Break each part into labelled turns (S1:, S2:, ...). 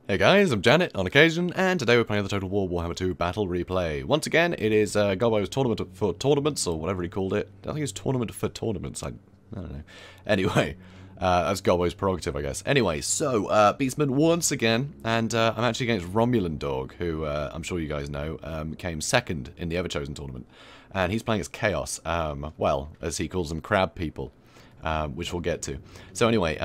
S1: Hey guys, I'm Janet on occasion, and today we're playing the Total War Warhammer II Battle Replay. Once again, it is Gobbo's Tournament for Tournaments, or whatever he called it. I think it's Tournament for Tournaments, I don't know. Anyway, that's Gobbo's prerogative, I guess. Anyway, so, Beastman once again, and I'm actually against Romulan Dog, who I'm sure you guys know, came second in the Ever-Chosen tournament. And he's playing as Chaos, well, as he calls them, crab people, which we'll get to. So anyway,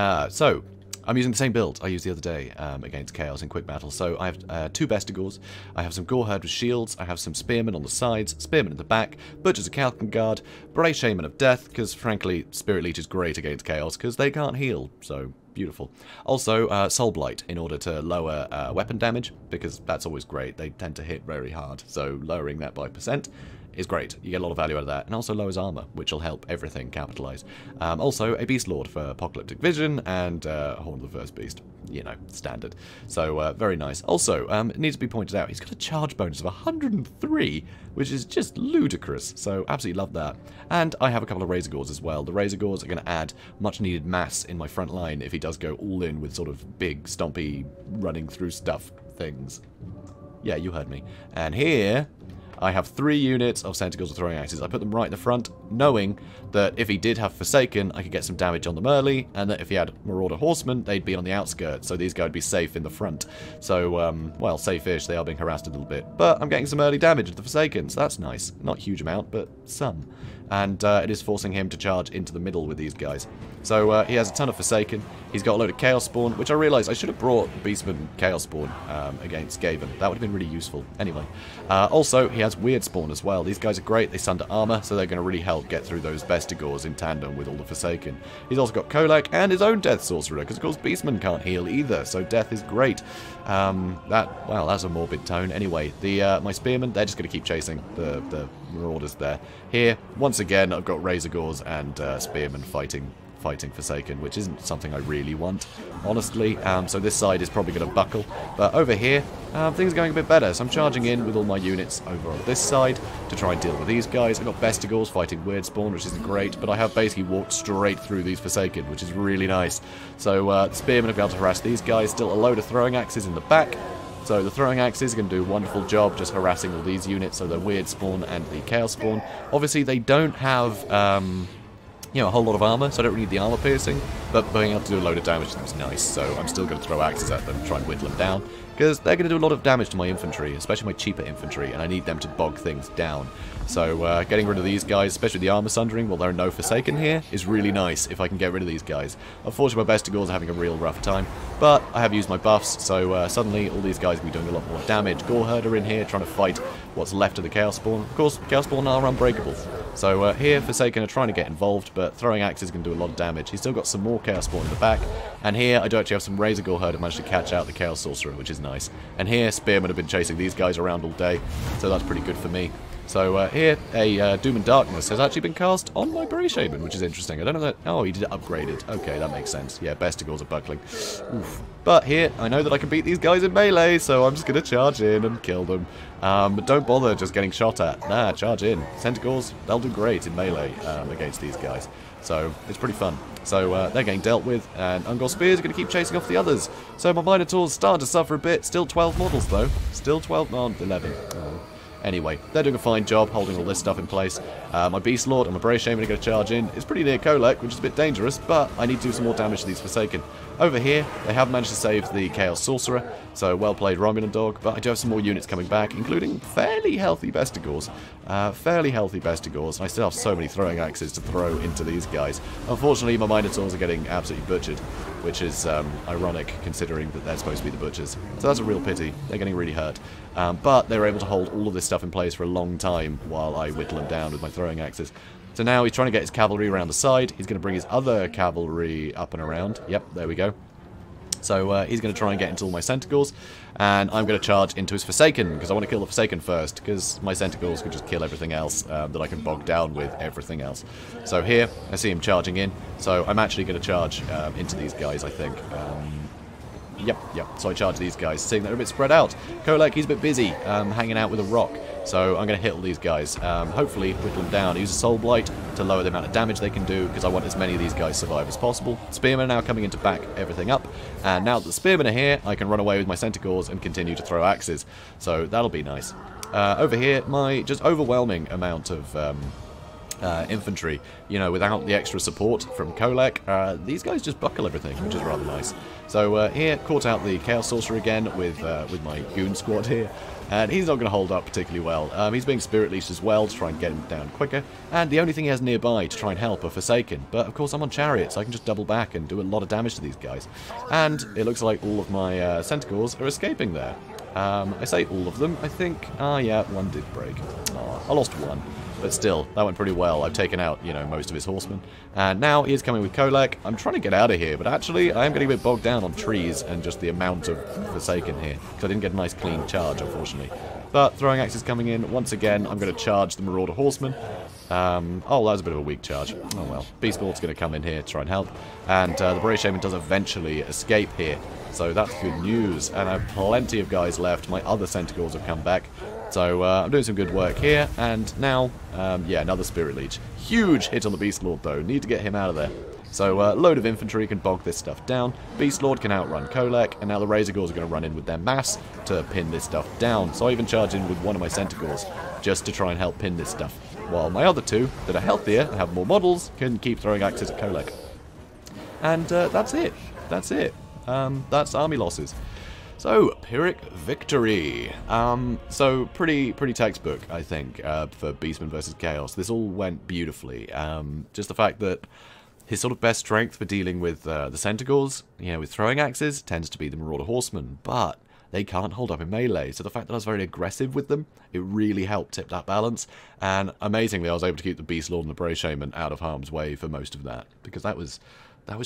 S1: I'm using the same build I used the other day against Chaos in quick battle. So I have two Bestigors, I have some Goreherd with shields, I have some Spearmen on the sides, Spearmen in the back, Butchers of Kalkan Guard, Bray Shaman of Death, because frankly, Spirit Leech is great against Chaos, because they can't heal, so beautiful. Also, Soul Blight, in order to lower weapon damage, because that's always great, they tend to hit very hard, so lowering that by % is great. You get a lot of value out of that, and also lowers armor, which will help everything capitalize. Also, a Beast Lord for Apocalyptic Vision, and Horn of the First Beast. You know, standard. So, very nice. Also, it needs to be pointed out, he's got a charge bonus of 103, which is just ludicrous, so absolutely love that. And I have a couple of Razor Gores as well. The Razor Gores are going to add much needed mass in my front line if he does go all in with sort of big, stompy, running through stuff things. Yeah, you heard me. And here I have 3 units of Centicles with throwing axes. I put them right in the front, knowing that if he did have Forsaken, I could get some damage on the melee, and that if he had Marauder Horsemen, they'd be on the outskirts, so these guys would be safe in the front. So, well, safe-ish, they are being harassed a little bit. But I'm getting some early damage with the Forsaken, so that's nice. Not a huge amount, but some. And it is forcing him to charge into the middle with these guys. So he has a ton of Forsaken. He's got a load of Chaos Spawn, which I realised I should have brought Beastman Chaos Spawn against Gaven. That would have been really useful. Anyway, also he has Weird Spawn as well. These guys are great. They sunder armor, so they're going to really help get through those Bestigors in tandem with all the Forsaken. He's also got Kolak and his own Death Sorcerer, because of course Beastman can't heal either, so Death is great. Well, that's a morbid tone. Anyway, my Spearmen, they're just going to keep chasing the Marauders there. Here, once again, I've got Razor Gores and Spearmen fighting Forsaken, which isn't something I really want, honestly. So this side is probably going to buckle. But over here, things are going a bit better. So I'm charging in with all my units over on this side to try and deal with these guys. I've got Bestigors fighting Weird Spawn, which isn't great, but I have basically walked straight through these Forsaken, which is really nice. So the Spearmen have been able to harass these guys. Still a load of throwing axes in the back. So the throwing axes are going to do a wonderful job just harassing all these units, so the Weird Spawn and the Chaos Spawn. Obviously, they don't have you know, a whole lot of armor, so I don't really need the armor piercing, but being able to do a load of damage to them is nice, so I'm still going to throw axes at them, try and whittle them down, because they're going to do a lot of damage to my infantry, especially my cheaper infantry, and I need them to bog things down. So getting rid of these guys, especially the armor sundering, while there are no Forsaken here, is really nice if I can get rid of these guys. Unfortunately, my Bestigors are having a real rough time, but I have used my buffs, so suddenly all these guys will be doing a lot more damage. Goreherd are in here trying to fight what's left of the Chaos Spawn. Of course, Chaos Spawn are unbreakable. So here, Forsaken are trying to get involved, but throwing axes can do a lot of damage. He's still got some more Chaos Spawn in the back, and here I do actually have some Razor Goreherd that managed to catch out the Chaos Sorcerer, which is nice. And here, Spearmen have been chasing these guys around all day, so that's pretty good for me. So here, a Doom and Darkness has actually been cast on my Bray Shaman, which is interesting. I don't know that... Oh, he did it upgraded. Okay, that makes sense. Yeah, Bestigors are buckling. Oof. But here, I know that I can beat these guys in melee, so I'm just going to charge in and kill them. But don't bother just getting shot at. Nah, charge in. Centicles, they'll do great in melee against these guys. So, it's pretty fun. So, they're getting dealt with, and Ungor Spears are going to keep chasing off the others. So, my Minotaurs starting to suffer a bit. Still 12 models, though. Still 12, no, 11. Oh. Anyway, they're doing a fine job holding all this stuff in place. My Beast Lord and my Bray Shaman are going to charge in. It's pretty near Kolak, which is a bit dangerous, but I need to do some more damage to these Forsaken. Over here, they have managed to save the Chaos Sorcerer, so well played Romulan Dog, but I do have some more units coming back, including fairly healthy Bestigors. I still have so many throwing axes to throw into these guys. Unfortunately, my Minotaurs are getting absolutely butchered, which is ironic considering that they're supposed to be the butchers. So that's a real pity. They're getting really hurt. But they were able to hold all of this stuff in place for a long time while I whittle them down with my throwing axes. So now he's trying to get his cavalry around the side. He's going to bring his other cavalry up and around. Yep, there we go. So he's going to try and get into all my Centicles, and I'm going to charge into his Forsaken, because I want to kill the Forsaken first, because my Centicles could just kill everything else that I can bog down with everything else. So here, I see him charging in, so I'm actually going to charge into these guys, I think. Yep. So I charge these guys, seeing they're a bit spread out. Kolek, he's a bit busy, hanging out with a rock. So I'm going to hit all these guys, hopefully whittle them down. Use a Soul Blight to lower the amount of damage they can do, because I want as many of these guys survive as possible. Spearmen are now coming in to back everything up, and now that the Spearmen are here, I can run away with my Centaurs and continue to throw axes. So that'll be nice. Over here, my just overwhelming amount of infantry, you know, without the extra support from Kolek, these guys just buckle everything, which is rather nice. So here, caught out the Chaos Sorcerer again with my goon squad here, and he's not going to hold up particularly well. He's being Spirit Leashed as well to try and get him down quicker, and the only thing he has nearby to try and help are Forsaken, but of course I'm on Chariot, so I can just double back and do a lot of damage to these guys. And it looks like all of my Centaurs are escaping there. I say all of them, I think. Yeah, one did break. I lost one. But still, that went pretty well. I've taken out, you know, most of his horsemen. And now he is coming with Kolek. I'm trying to get out of here, but actually I am getting a bit bogged down on trees and just the amount of Forsaken here, because I didn't get a nice clean charge, unfortunately. But Throwing Axe is coming in. Once again, I'm going to charge the Marauder Horseman. Oh, that was a bit of a weak charge. Oh well. Beast Lord's going to come in here to try and help. And the Brave Shaman does eventually escape here. So that's good news. And I have plenty of guys left. My other Centaurs have come back. So I'm doing some good work here, and now, yeah, another Spirit Leech. Huge hit on the Beast Lord, though. Need to get him out of there. So load of infantry can bog this stuff down. Beast Lord can outrun Kolek, and now the Razor Gores are going to run in with their mass to pin this stuff down. So I even charge in with one of my Centaurs just to try and help pin this stuff. While my other two, that are healthier and have more models, can keep throwing axes at Kolek. And that's it. That's it. That's army losses. So, Pyrrhic victory. So pretty textbook, I think, for Beastman versus Chaos. This all went beautifully. Just the fact that his sort of best strength for dealing with the Centaurs, you know, with throwing axes, tends to be the Marauder Horsemen, but they can't hold up in melee. So the fact that I was very aggressive with them, it really helped tip that balance. And amazingly, I was able to keep the Beast Lord and the Brave Shaman out of harm's way for most of that, because that was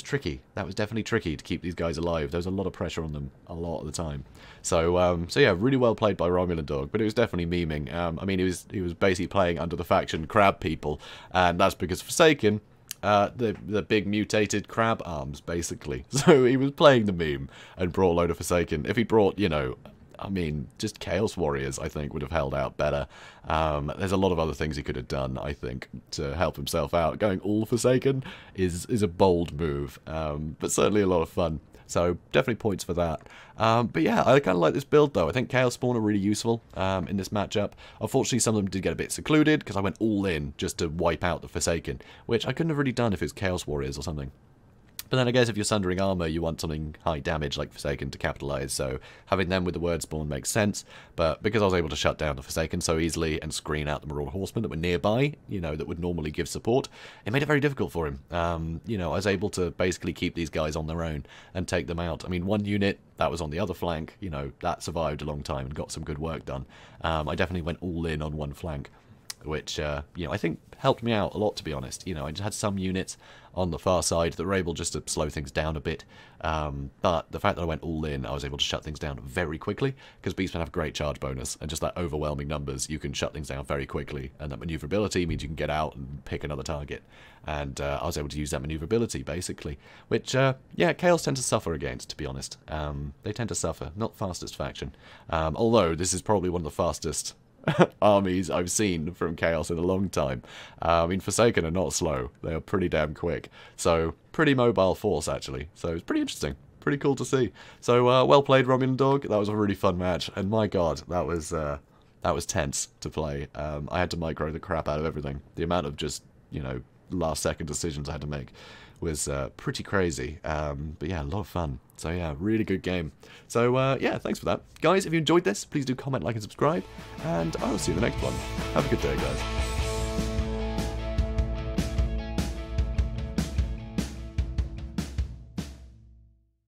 S1: tricky. That was definitely tricky to keep these guys alive. There was a lot of pressure on them a lot of the time. So, so yeah, really well played by Romulan Dog, but it was definitely memeing. I mean, he was basically playing under the faction Crab People, and that's because Forsaken, the big mutated crab arms, basically. So he was playing the meme and brought a load of Forsaken. If he brought, you know, I mean, just Chaos Warriors, I think, would have held out better. There's a lot of other things he could have done, I think, to help himself out. Going all Forsaken is a bold move, but certainly a lot of fun. So, definitely points for that. But yeah, I kind of like this build, though. I think Chaos Spawn are really useful in this matchup. Unfortunately, some of them did get a bit secluded, because I went all in just to wipe out the Forsaken, which I couldn't have really done if it was Chaos Warriors or something. But then I guess if you're sundering armor, you want something high damage like Forsaken to capitalize, so having them with the word spawn makes sense. But because I was able to shut down the Forsaken so easily and screen out the Marauder Horsemen that were nearby, you know, that would normally give support, it made it very difficult for him. You know, I was able to basically keep these guys on their own and take them out. I mean, one unit that was on the other flank, you know, that survived a long time and got some good work done. I definitely went all in on one flank, which, you know, I think helped me out a lot, to be honest. You know, I just had some units on the far side that were able just to slow things down a bit. But the fact that I went all in, I was able to shut things down very quickly, because Beastmen have a great charge bonus, and just that overwhelming numbers, you can shut things down very quickly, and that maneuverability means you can get out and pick another target. And I was able to use that maneuverability, basically, which, yeah, Chaos tend to suffer against, to be honest. They tend to suffer, not fastest faction. Although, this is probably one of the fastest armies I've seen from Chaos in a long time. I mean, Forsaken are not slow. They are pretty damn quick. So, pretty mobile force, actually. So, it's pretty interesting. Pretty cool to see. So, well played, Romulan Dog. That was a really fun match. And my god, that was tense to play. I had to micro the crap out of everything. The amount of just, you know, last-second decisions I had to make was pretty crazy. But yeah, a lot of fun. So yeah, really good game. So yeah, thanks for that. Guys, if you enjoyed this, please do comment, like, and subscribe. And I will see you in the next one. Have a good day, guys.